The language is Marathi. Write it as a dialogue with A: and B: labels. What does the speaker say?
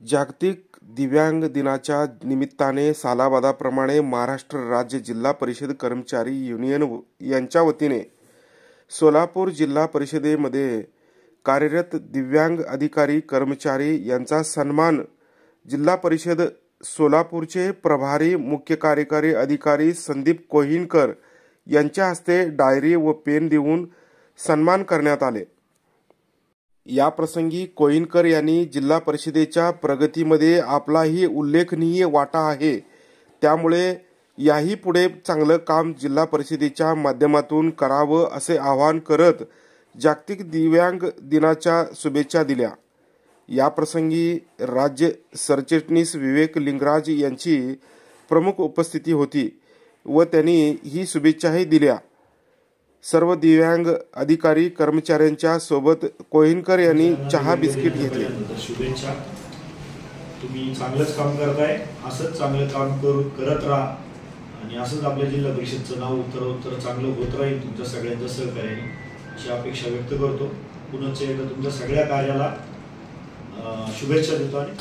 A: जागतिक दिव्यांग दिनाच्या निमित्ताने सालाबादाप्रमाणे महाराष्ट्र राज्य जिल्हा परिषद कर्मचारी युनियन यांच्या वतीने सोलापूर जिल्हा परिषदेमध्ये कार्यरत दिव्यांग अधिकारी कर्मचारी यांचा सन्मान जिल्हा परिषद सोलापूरचे प्रभारी मुख्य कार्यकारी अधिकारी संदीप कोहिनकर यांच्या हस्ते डायरी व पेन देऊन सन्मान करण्यात आले। या प्रसंगी कोहिनकर यांनी जिल्हा परिषदेच्या प्रगतीमध्ये आपलाही उल्लेखनीय वाटा आहे, त्यामुळे याही पुढे चांगलं काम जिल्हा परिषदेच्या माध्यमातून करावं असे आवाहन करत जागतिक दिव्यांग दिनाच्या शुभेच्छा दिल्या। या प्रसंगी राज्य सरचिटणीस विवेक लिंगराज यांची प्रमुख उपस्थिती होती व त्यांनी ही शुभेच्छाही दिल्या। सर्व दिव्यांग अधिकारी कर्मचाऱ्यांच्या सोबत कोहिनकर यांनी चहा बिस्किट घेतले।
B: शुभेच्छा, तुम्ही चांगलंच काम करताय, असंच चांगलं काम करत राहा आणि असंच आपल्या जिल्हा परिषदचं नाव उत्तरोत्तर चांगलं होत राहील तुमच्या सगळ्यांच्या सहकार्याने अशी अपेक्षा व्यक्त करतो। पुन्हा एकदा तुमच्या सगळ्या कार्याला शुभेच्छा देतो आणि